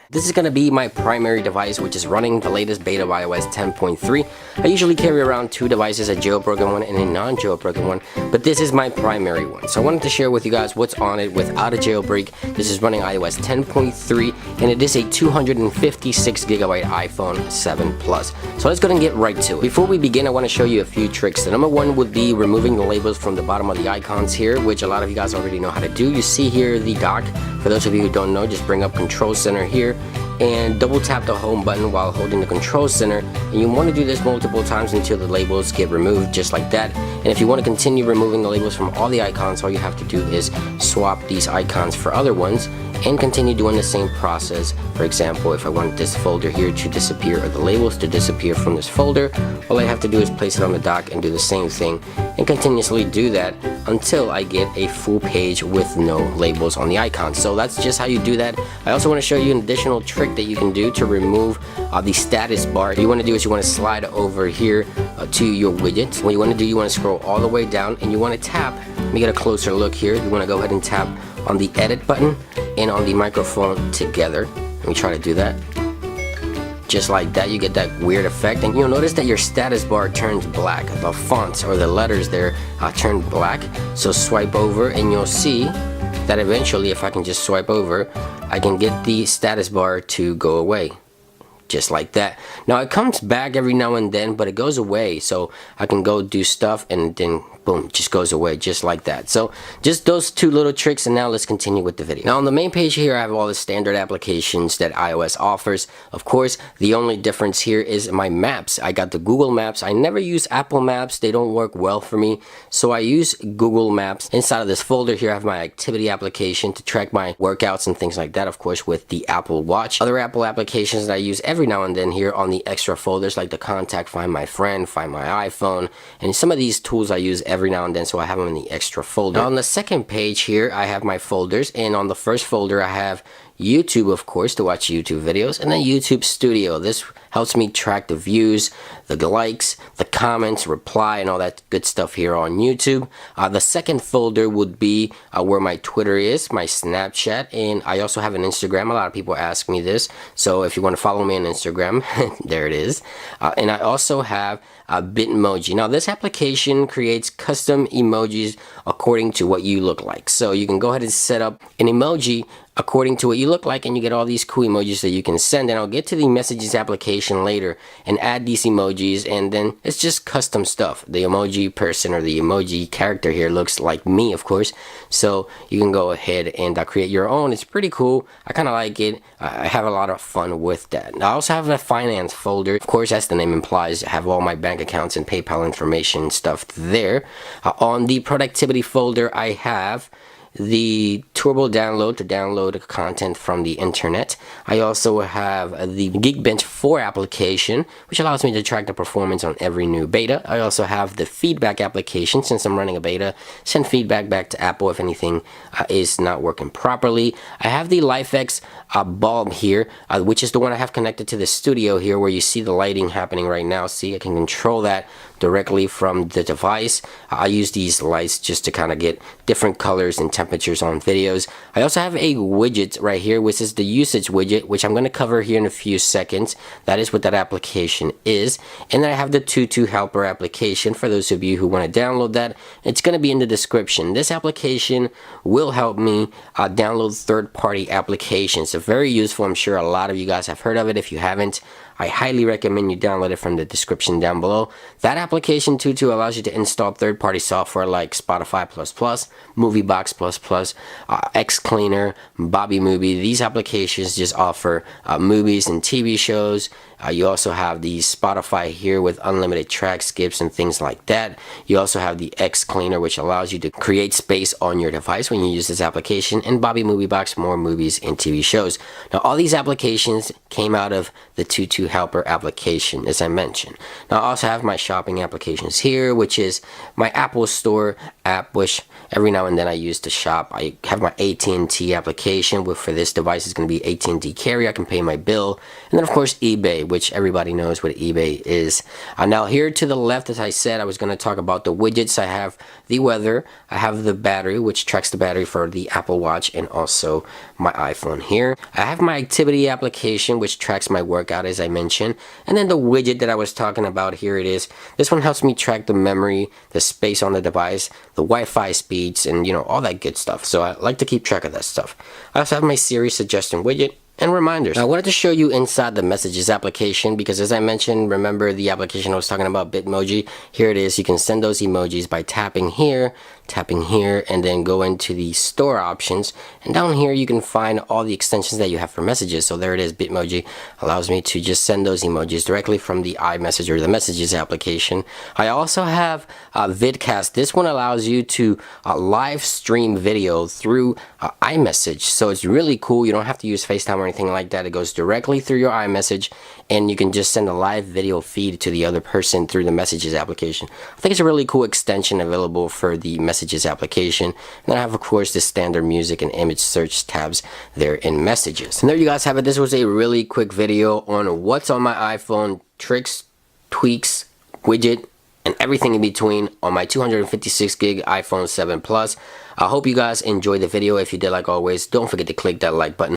This is going to be my primary device, which is running the latest beta of iOS 10.3. I usually carry around two devices, a jailbroken one and a non-jailbroken one, but this is my primary one. So I wanted to share with you guys what's on it without a jailbreak. This is running iOS 10.3, and it is a 256GB iPhone 7 Plus. So let's go ahead and get right to it. Before we begin, I want to show you a few tricks. The number one would be removing the labels from the bottom of the icons here, which a lot of you guys already know how to do. You see here the dock. For those of you who don't know, just bring up Control Center here and double tap the home button while holding the control center, and you want to do this multiple times until the labels get removed, just like that. And if you want to continue removing the labels from all the icons, all you have to do is swap these icons for other ones and continue doing the same process. For example, if I want this folder here to disappear or the labels to disappear from this folder, all I have to do is place it on the dock and do the same thing and continuously do that until I get a full page with no labels on the icons. So that's just how you do that. I also want to show you an additional trick that you can do to remove the status bar. What you want to do is you want to slide over here to your widgets. What you want to do, you want to scroll all the way down and you want to tap. Let me get a closer look here. You want to go ahead and tap on the edit button and on the microphone together. Let me try to do that. Just like that, you get that weird effect, and you'll notice that your status bar turns black. The fonts or the letters there turn black. So swipe over and you'll see that eventually, if I can just swipe over, I can get the status bar to go away. Just like that. Now it comes back every now and then, but it goes away, so I can go do stuff and then boom, just goes away, just like that. So just those two little tricks, and now let's continue with the video. Now on the main page here, I have all the standard applications that iOS offers. Of course, the only difference here is my maps. I got the Google Maps. I never use Apple Maps. They don't work well for me, so I use Google Maps. Inside of this folder here, I have my activity application to track my workouts and things like that, of course, with the Apple Watch. Other Apple applications that I use every now and then here on the extra folders, like the Contact, Find My Friend, Find My iPhone, and some of these tools I use every now and then, so I have them in the extra folder. Now on the second page here, I have my folders, and on the first folder I have YouTube, of course, to watch YouTube videos, and then YouTube Studio. This helps me track the views, the likes, the comments, reply, and all that good stuff here on YouTube. The second folder would be where my Twitter is, my Snapchat, and I also have an Instagram. A lot of people ask me this, so if you want to follow me on Instagram, there it is. And I also have Bitmoji. Now this application creates custom emojis according to what you look like. So you can go ahead and set up an emoji according to what you look like, and you get all these cool emojis that you can send. And I'll get to the messages application later and add these emojis, and then it's just custom stuff. The emoji person or the emoji character here looks like me, of course, so you can go ahead and create your own. It's pretty cool. I kind of like it. I have a lot of fun with that. I also have a finance folder. Of course, as the name implies, I have all my bank accounts and PayPal information stuff there. On the productivity folder, I have the Turbo download to download content from the internet. I also have the Geekbench 4 application, which allows me to track the performance on every new beta. I also have the feedback application. Since I'm running a beta, send feedback back to Apple if anything is not working properly. I have the LifeX bulb here, which is the one I have connected to the studio here, where you see the lighting happening right now. See, I can control that directly from the device. I use these lights just to kind of get different colors and temperatures on videos. I also have a widget right here, which is the usage widget, which I'm going to cover here in a few seconds. That is what that application is. And then I have the Tutu Helper application. For those of you who want to download that, it's going to be in the description. This application will help me download third-party applications. So very useful. I'm sure a lot of you guys have heard of it. If you haven't, I highly recommend you download it from the description down below. That application Tutu allows you to install third-party software like Spotify++, MovieBox++, XCleaner, Bobby Movie. These applications just offer movies and TV shows. You also have the Spotify here with unlimited track skips and things like that. You also have the XCleaner, which allows you to create space on your device when you use this application, and Bobby Movie Box, more movies and TV shows. Now all these applications came out of the Tutu Helper application, as I mentioned. Now I also have my shopping applications here, which is my Apple Store app, which every now and then I use to shop. I have my AT&T application, which for this device is going to be AT&T Carry. I can pay my bill. And then of course eBay, which everybody knows what eBay is. Now here to the left, as I said, I was going to talk about the widgets. I have the weather, I have the battery, which tracks the battery for the Apple Watch and also my iPhone here. I have my activity application, which tracks my workout, as I mentioned, and then the widget that I was talking about, here it is. This one helps me track the memory, the space on the device, the Wi-Fi speeds, and all that good stuff. So I like to keep track of that stuff. I also have my Siri suggestion widget and reminders. Now, I wanted to show you inside the messages application because, as I mentioned, remember the application I was talking about, Bitmoji? Here it is. You can send those emojis by tapping here, and then go into the store options, and down here you can find all the extensions that you have for messages. So there it is. Bitmoji allows me to just send those emojis directly from the iMessage or the messages application. I also have Vidcast. This one allows you to live stream video through iMessage, so it's really cool. You don't have to use FaceTime or anything like that. It goes directly through your iMessage, and you can just send a live video feed to the other person through the messages application. I think it's a really cool extension available for the messages application. And then I have, of course, the standard music and image search tabs there in messages. And there you guys have it. This was a really quick video on what's on my iPhone, tricks, tweaks, widget, and everything in between on my 256 gig iPhone 7 Plus. I hope you guys enjoyed the video. If you did, like always, don't forget to click that like button.